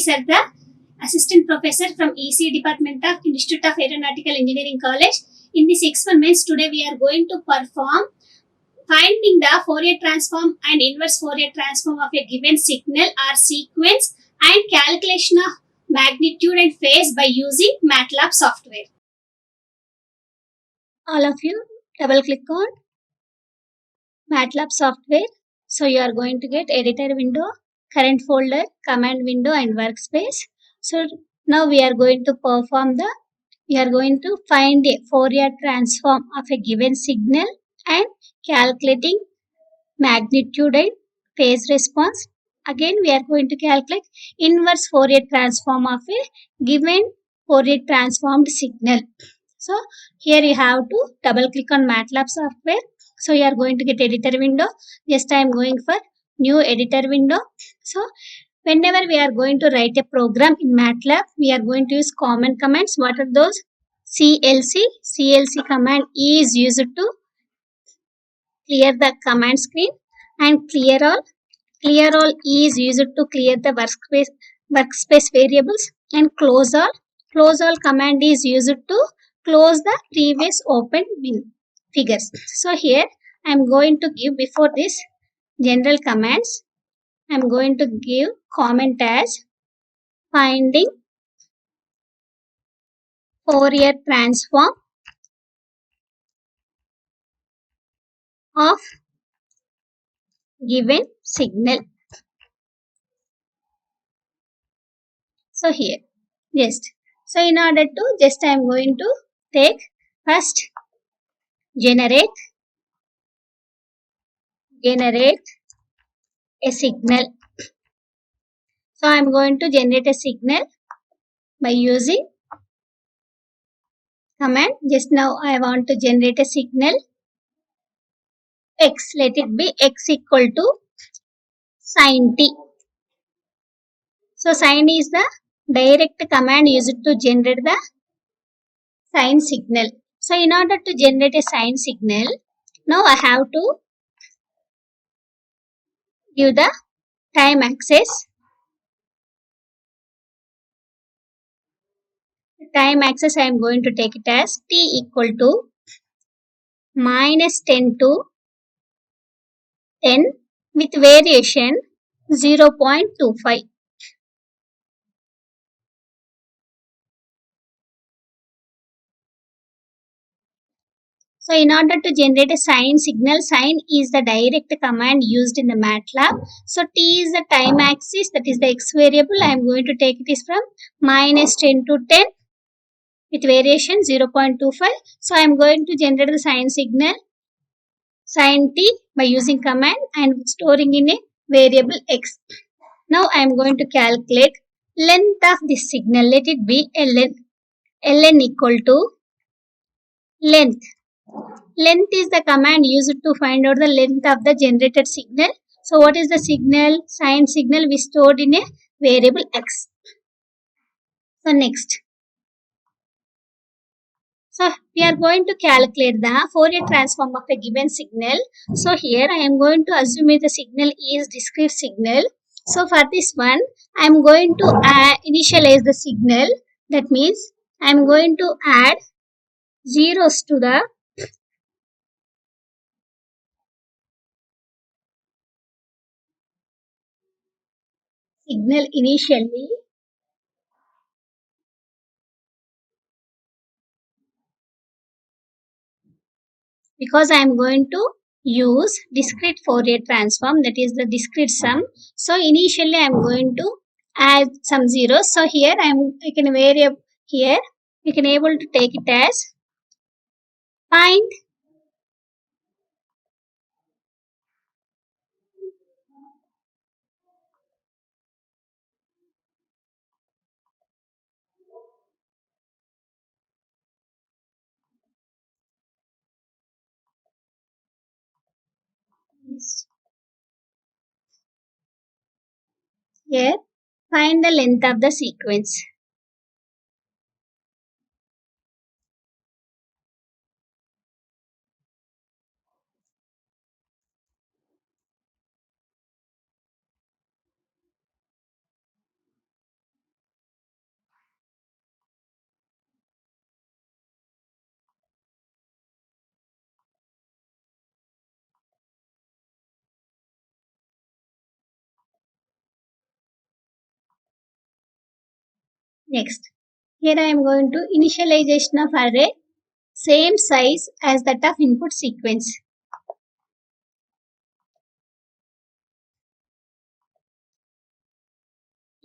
sir, the assistant professor from EC Department of Institute of Aeronautical Engineering College. In this experiments, today we are going to perform finding the Fourier transform and inverse Fourier transform of a given signal or sequence and calculation of magnitude and phase by using MATLAB software. All of you double click on MATLAB software. So you are going to get editor window, current folder, command window and workspace. So now we are going to find a Fourier transform of a given signal and calculating magnitude and phase response. Again we are going to calculate inverse Fourier transform of a given Fourier transformed signal. So here you have to double click on MATLAB software. So you are going to get editor window. Just I am going for new editor window. So whenever we are going to write a program in MATLAB, we are going to use common commands. What are those? CLC. CLC command is used to clear the command screen, and clear all. Clear all is used to clear the workspace variables, and close all. Close all command is used to close the previous open figures. So here I am going to give, before this general commands, I am going to give comment as finding Fourier transform of given signal. So here so in order to I am going to take first generate a signal. So I am going to generate a signal by using command. Just now I want to generate a signal x. Let it be x equal to sin t. So sin is the direct command used to generate the sine signal. So in order to generate a sine signal, now I have to give the time axis. Time axis I am going to take it as t equal to minus 10 to 10 with variation 0.25. So in order to generate a sine signal, sine is the direct command used in the MATLAB. So t is the time axis, that is the x variable. I am going to take it is from minus 10 to 10 with variation 0.25. So I am going to generate the sine signal sin t by using command and storing in a variable x. Now I am going to calculate length of this signal. Let it be ln. ln equal to length. Length is the command used to find out the length of the generated signal. So what is the signal? Sine signal we stored in a variable x. So next. So we are going to calculate the Fourier transform of a given signal. So here I am going to assume the signal is discrete signal. So for this one I am going to initialize the signal. That means I am going to add zeros to the signal initially. Because I am going to use discrete Fourier transform, that is the discrete sum. So initially I am going to add some zeros. So here I can vary here. We can able to take it as find here find the length of the sequence. Next, here I am going to initialization of array, same size as that of input sequence.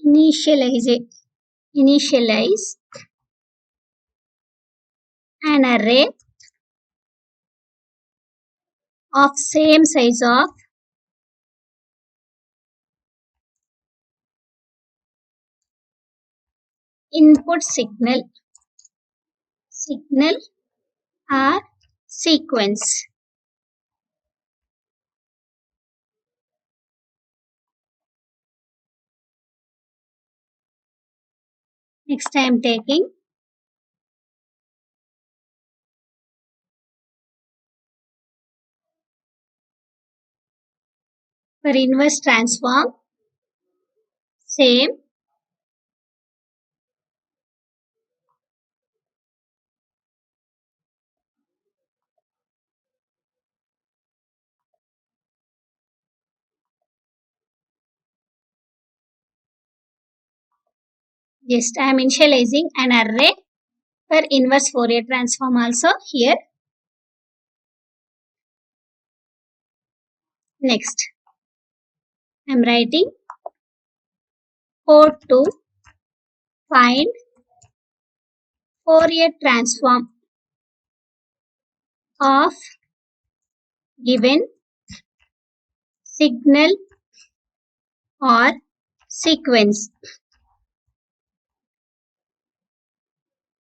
Initialize an array of same size of input signal or sequence. Next I am taking for inverse transform, same just I am initializing an array for inverse Fourier transform also here. Next I am writing code to find Fourier transform of given signal or sequence.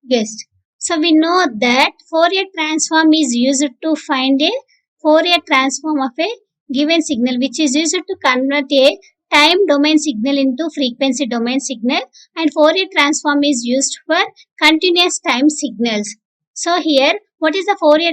Yes. So we know that Fourier transform is used to find a Fourier transform of a given signal, which is used to convert a time domain signal into frequency domain signal, and Fourier transform is used for continuous time signals. So here, what is the Fourier?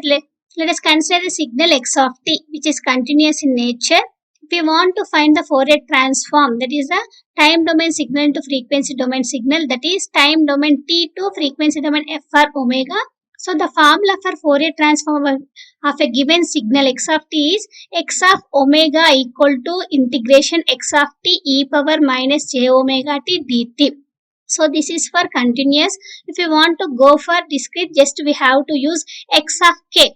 Let us consider the signal x of t, which is continuous in nature. If we want to find the Fourier transform, that is the time domain signal to frequency domain signal, that is time domain t to frequency domain f for omega. So the formula for Fourier transform of a given signal x of t is x of omega equal to integration x of t e power minus j omega t dt. So this is for continuous. If you want to go for discrete, just we have to use x of k,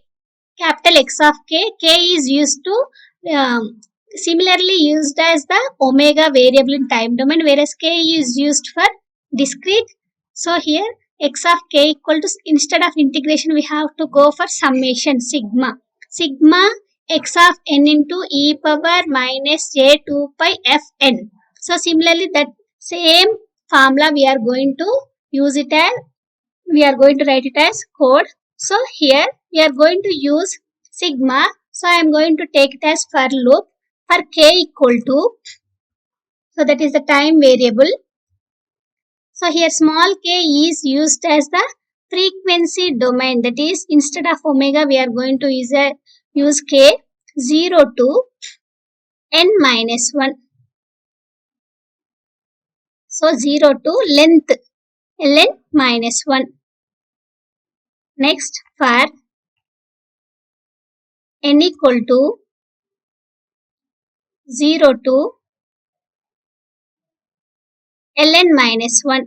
capital X of k. K is used to similarly used as the omega variable in time domain, whereas k is used for discrete. So here x of k equal to, instead of integration we have to go for summation, sigma x of n into e power minus j 2 pi fn. So similarly that same formula we are going to use it as, we are going to write it as code. So here we are going to use sigma. So I am going to take it as for loop for k equal to, so that is the time variable. So here small k is used as the frequency domain, that is instead of omega we are going to use k 0 to n minus 1. So 0 to length ln minus 1. Next for n equal to 0 to ln minus 1.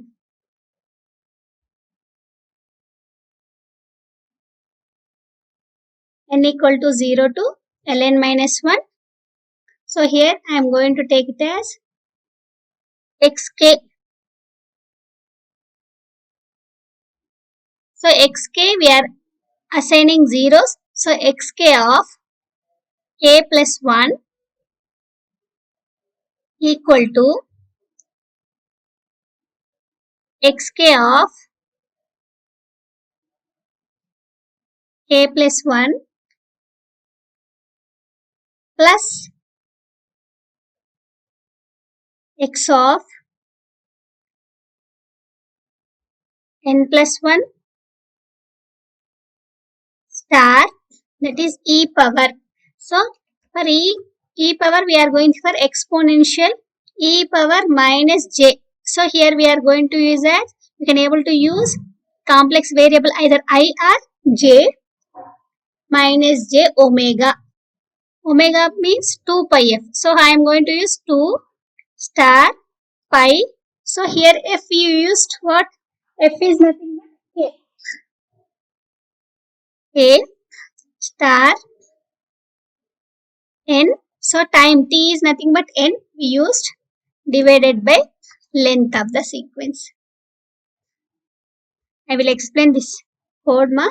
N equal to 0 to ln minus 1. So here I am going to take it as xk. So xk we are assigning zeros. So xk of k plus 1 equal to xk of k plus 1 plus x of n plus 1 star, that is e power. So for e power we are going for exponential e power minus j. So here we are going to use as, we can able to use complex variable either I or j minus j omega. Omega means 2 pi f. So I am going to use 2 star pi So here F you used what? F is nothing but K star N. So time T is nothing but N. We used divided by length of the sequence. I will explain this code ma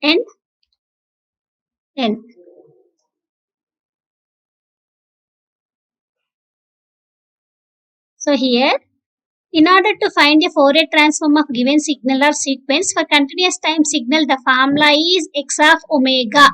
and N. So here, in order to find a Fourier transform of given signal or sequence for continuous time signal, the formula is x of omega.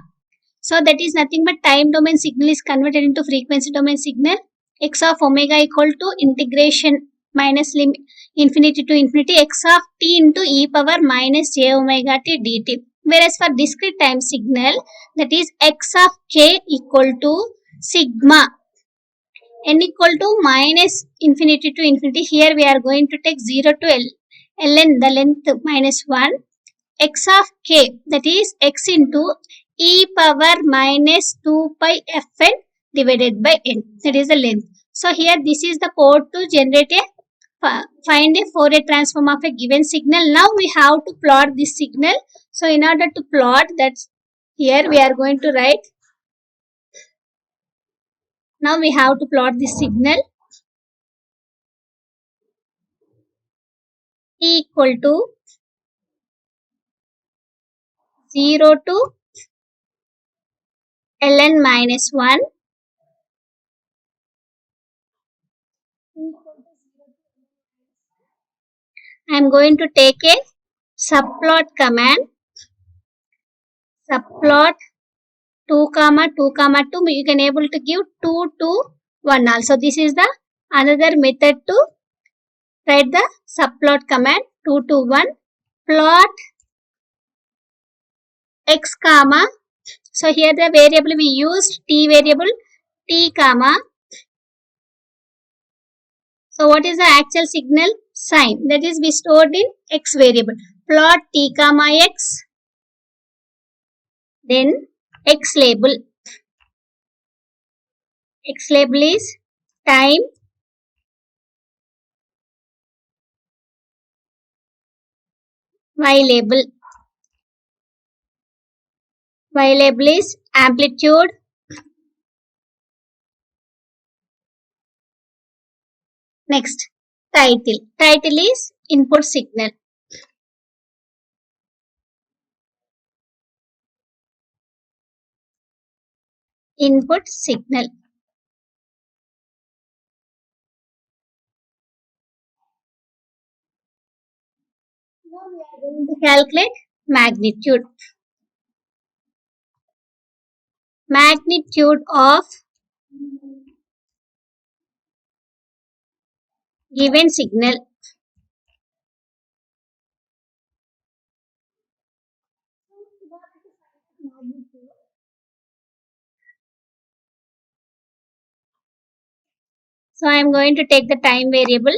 So that is nothing but time domain signal is converted into frequency domain signal. X of omega equal to integration minus limit infinity to infinity x of t into e power minus j omega t dt. Whereas for discrete time signal, that is x of k equal to sigma n equal to minus infinity to infinity. Here we are going to take 0 to L. Ln the length minus 1. X of k, that is x into e power minus 2 pi fn divided by n. That is the length. So here this is the code to generate a find a Fourier transform of a given signal. Now we have to plot this signal. So in order to plot that, here we are going to write. Now we have to plot this signal. T equal to 0 to ln minus 1. I am going to take a subplot command. Subplot 2 comma 2 comma 2. You can able to give 2 to 1 also. This is the another method to write the subplot command 2 to 1. Plot x comma. So here the variable we used t variable t comma. So what is the actual signal? Sine. That is we stored in x variable. Plot t comma x. Then x label. X label is time. Y label. Y label is amplitude. Next, title. Title is input signal. Input signal. Now we are going to calculate magnitude. Magnitude of given signal. So I am going to take the time variable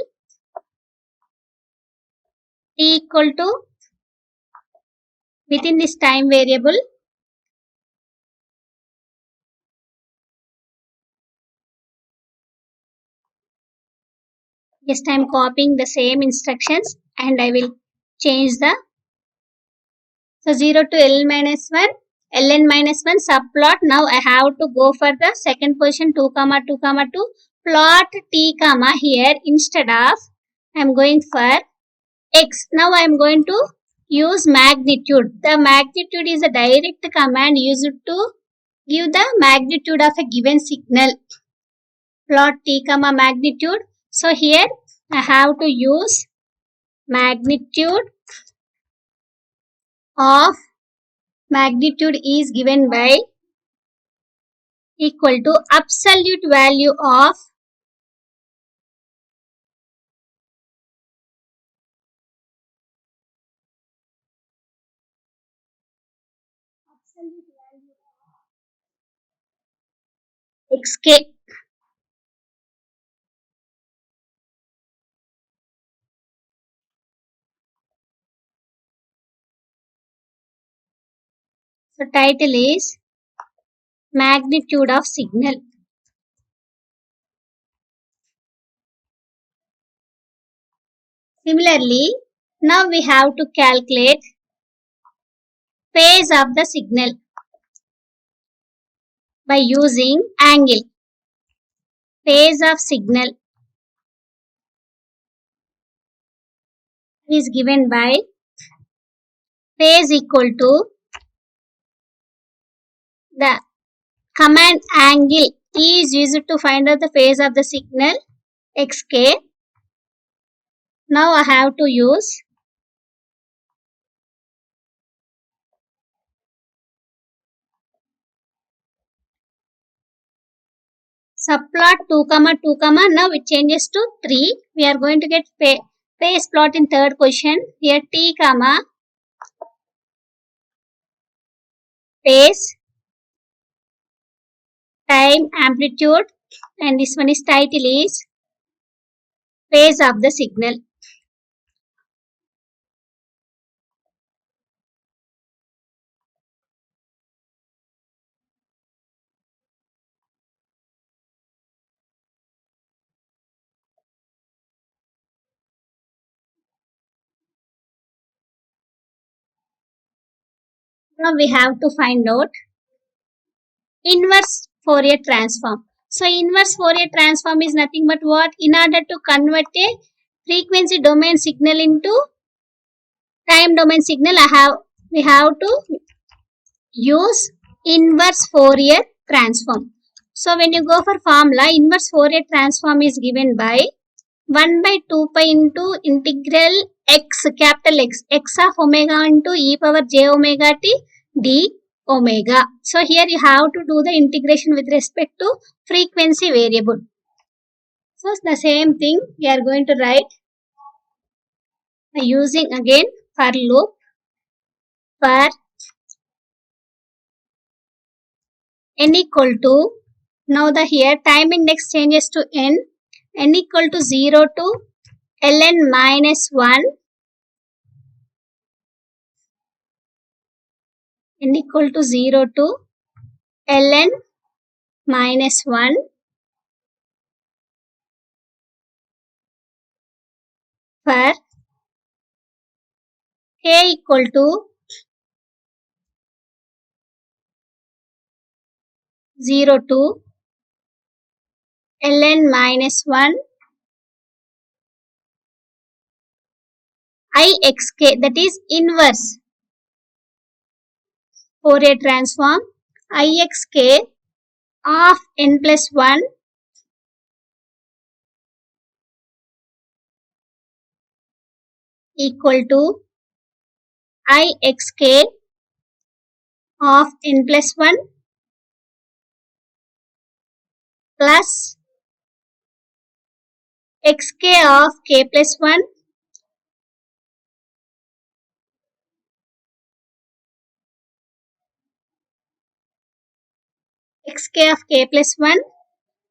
t equal to, within this time variable, just I am copying the same instructions and I will change the, so 0 to L minus 1, ln minus 1 subplot. Now I have to go for the second position 2 comma 2 comma 2. Plot t comma, here instead of I am going for x. Now I am going to use magnitude. The magnitude is a direct command used to give the magnitude of a given signal. Plot t comma magnitude. So here I have to use magnitude of magnitude is given by equal to absolute value of xk. So title is magnitude of signal. Similarly, now we have to calculate phase of the signal by using angle. Phase of signal is given by phase equal to the command angle is used to find out the phase of the signal xk. Now I have to use subplot 2 comma 2 comma. Now it changes to 3. We are going to get phase plot in third question. Here t comma phase time amplitude, and this one is title is phase of the signal. Now we have to find out inverse Fourier transform. So inverse Fourier transform is nothing but what? In order to convert a frequency domain signal into time domain signal, we have to use inverse Fourier transform. So when you go for formula, inverse Fourier transform is given by 1 by 2 pi into integral x, capital X of omega into e power j omega t d omega. So here you have to do the integration with respect to frequency variable. So it's the same thing we are going to write by using again for loop for n equal to, now the here time index changes to n equal to 0 to ln minus 1, n equal to 0 to ln minus 1 for k equal to 0 to ln minus 1 ixk, that is inverse Fourier transform ixk of n plus 1 equal to ixk of n plus 1 plus xk of k plus 1 xk of k plus 1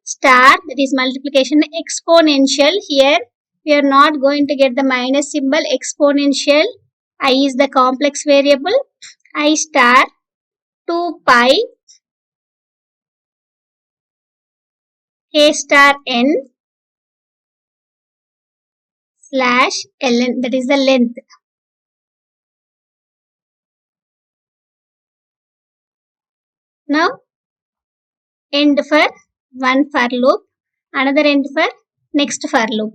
star, that is multiplication exponential. Here we are not going to get the minus symbol, exponential. I is the complex variable, I star 2 pi k star n slash ln, that is the length. Now end for one for loop, another end for next for loop.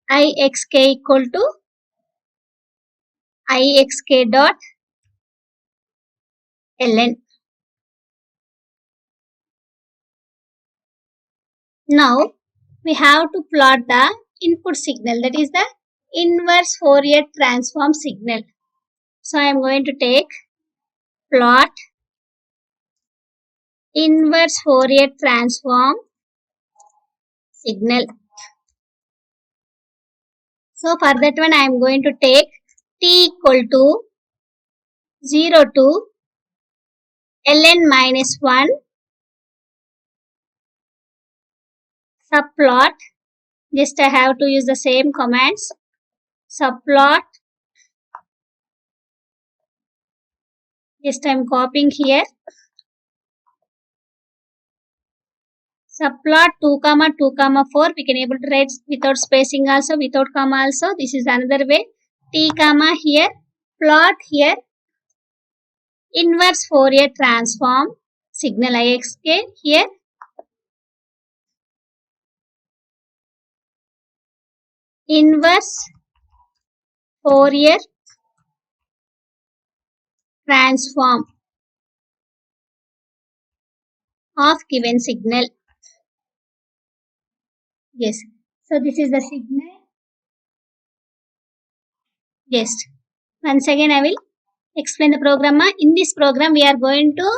Ixk equal to ixk dot ln. Now we have to plot the input signal, that is the inverse Fourier transform signal. So I am going to take plot inverse Fourier transform signal. So for that one I am going to take t equal to 0 to ln minus 1 subplot. Just I have to use the same commands. Subplot. Just I am copying here. subplot 2 comma 2 comma 4 we can able to write without spacing also, without comma also. This is another way. T comma here, plot here inverse Fourier transform signal Ixk here, inverse Fourier transform of given signal. Yes, so this is the signal. Yes, once again I will explain the program. In this program we are going to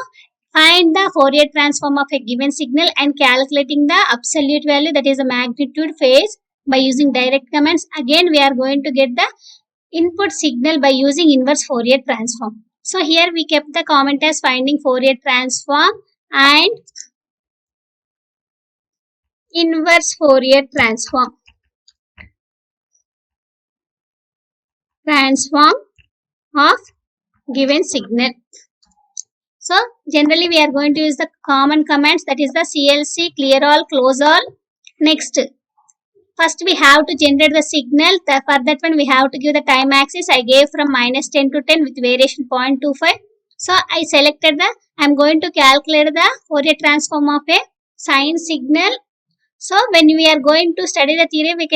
find the Fourier transform of a given signal and calculating the absolute value, that is the magnitude, phase, by using direct commands. Again we are going to get the input signal by using inverse Fourier transform. So here we kept the comment as finding Fourier transform and inverse Fourier transform of given signal. So generally we are going to use the common commands, that is the CLC, clear all, close all. Next, first we have to generate the signal. For that one we have to give the time axis. I gave from minus 10 to 10 with variation 0.25. So I selected the, I am going to calculate the Fourier transform of a sine signal. So when we are going to study the theory, we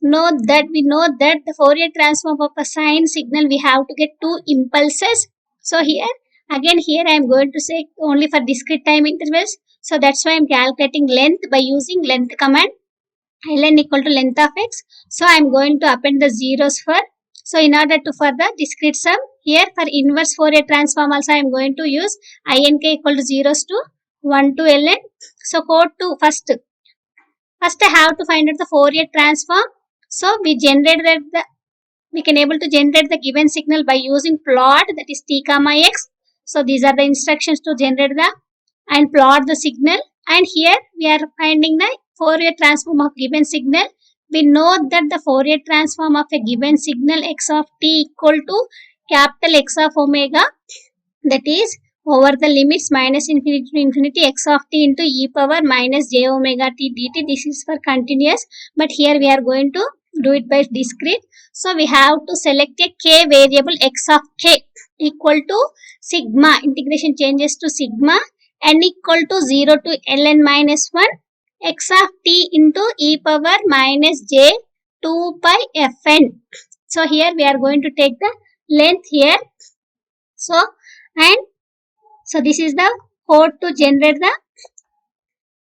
know that the Fourier transform of a sine signal, we have to get two impulses. So here I am going to say only for discrete time intervals. So that's why I am calculating length by using length command. Ln equal to length of x. So I am going to append the zeros for. So in order to for the discrete sum, here for inverse Fourier transform also I am going to use ink equal to zeros to 1 to ln. So code to first I have to find out the Fourier transform. So we can able to generate the given signal by using plot, that is t comma x. So these are the instructions to generate the and plot the signal. And here we are finding the Fourier transform of given signal. We know that the Fourier transform of a given signal x of t equal to capital X of omega, that is over the limits minus infinity to infinity x of t into e power minus j omega t dt. This is for continuous, but here we are going to do it by discrete. So we have to select a k variable x of k equal to sigma, integration changes to sigma, n equal to 0 to ln minus 1 x of t into e power minus j 2 pi fn. So here we are going to take the length here. So this is the code to generate the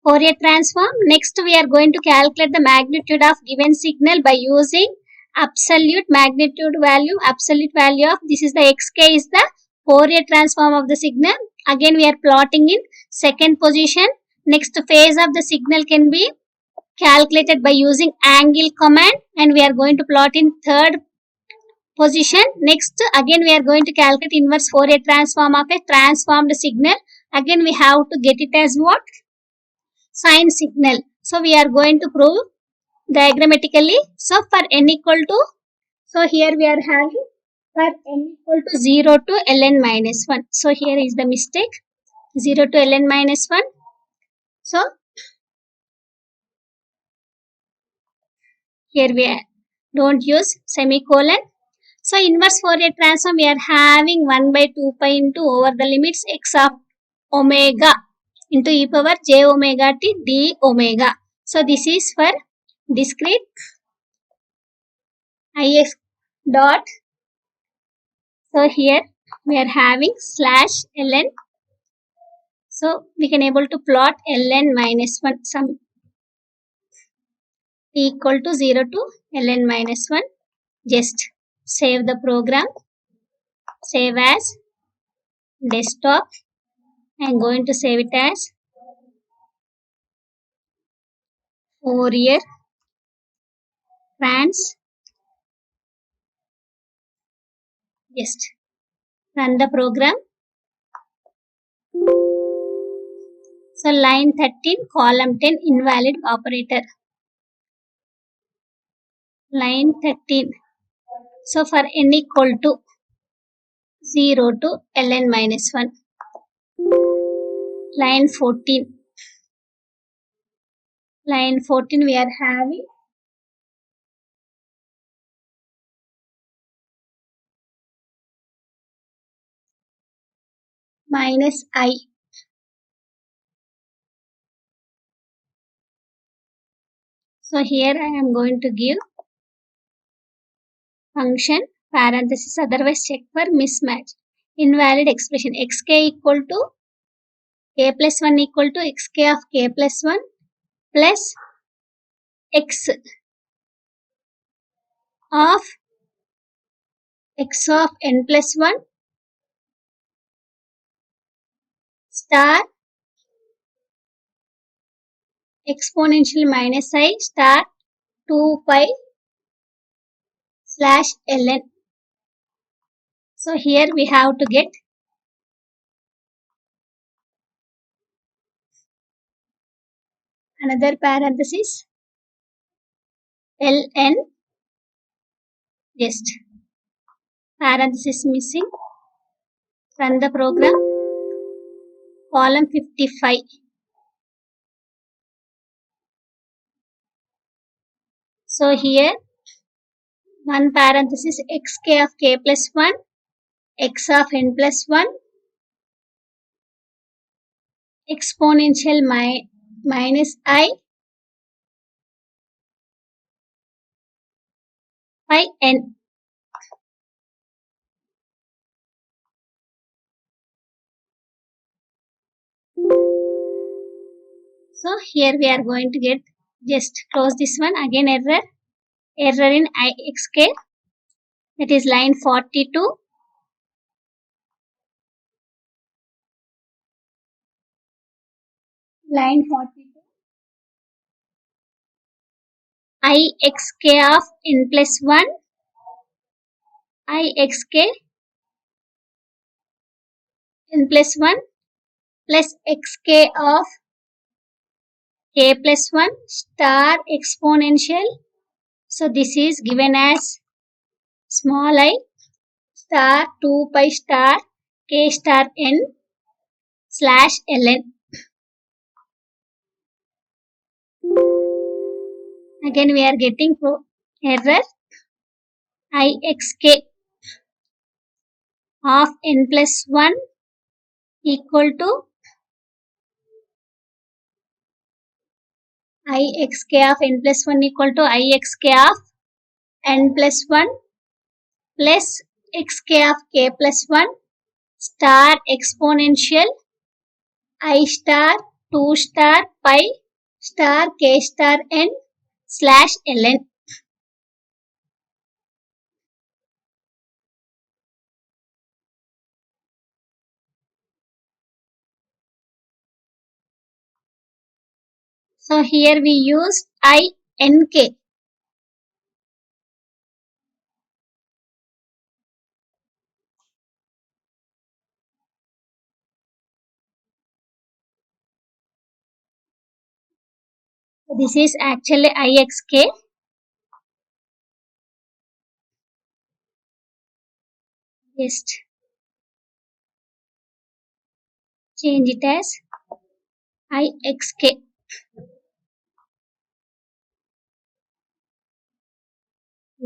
Fourier transform. Next we are going to calculate the magnitude of given signal by using absolute magnitude value. Absolute value of this is the xk is the Fourier transform of the signal. Again we are plotting in second position. Next phase of the signal can be calculated by using angle command, and we are going to plot in third position. Next again we are going to calculate inverse Fourier transform of a transformed signal. Again we have to get it as what? Sine signal. So we are going to prove diagrammatically. So for n equal to, so here we are having for n equal to 0 to ln minus 1. So here is the mistake, 0 to ln minus 1. So here we don't use semicolon. So inverse Fourier transform we are having 1 by 2 pi into over the limits x of omega into e power j omega t d omega. So this is for discrete ix dot. So here we are having slash ln. So we can able to plot ln minus 1 sum equal to 0 to ln minus 1. Just save the program. Save as desktop. I am going to save it as Fourier trans. Just run the program. So line 13, column 10, invalid operator. Line 13. So for n equal to 0 to ln minus 1. Line 14. Line 14 we are having minus I. So here I am going to give function parenthesis, otherwise check for mismatch. Invalid expression xk equal to k plus 1 equal to xk of k plus 1 plus x of x of n plus 1 star exponential minus I star 2 pi slash ln. So here we have to get another parenthesis ln, just parenthesis missing, run the program, column 55. So here one parenthesis xk of k plus 1 x of n plus 1 exponential minus I by n. So here we are going to get, just close this one, again error in ixk, that is line 42. Line 42. Ixk of n plus 1 Ixk n plus 1 plus xk of k plus 1 star exponential. So this is given as small I star 2 pi star k star n slash ln. Again we are getting error Ixk of n plus 1 equal to Ixk of n plus 1 equal to Ixk of n plus 1 plus xk of k plus 1 star exponential I star 2 star pi star k star n slash ln. So here we use ink. This is actually Ixk. Just change it as Ixk.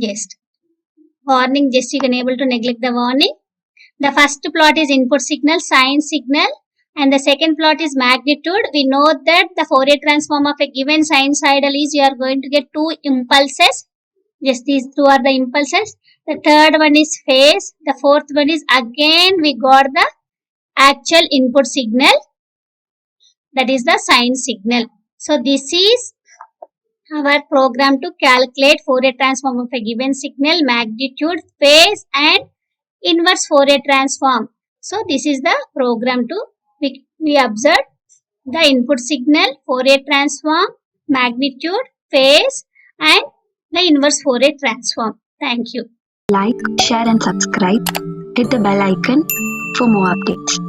Just warning, just you can able to neglect the warning. The first plot is input signal, sine signal, and the second plot is magnitude. We know that the Fourier transform of a given sinusoidal is you are going to get two impulses. Just these two are the impulses. The third one is phase. The fourth one is again we got the actual input signal, that is the sine signal. So this is our program to calculate Fourier transform of a given signal, magnitude, phase and inverse Fourier transform. So this is the program to we observe the input signal, Fourier transform, magnitude, phase and the inverse Fourier transform. Thank you. Like, share and subscribe. Hit the bell icon for more updates.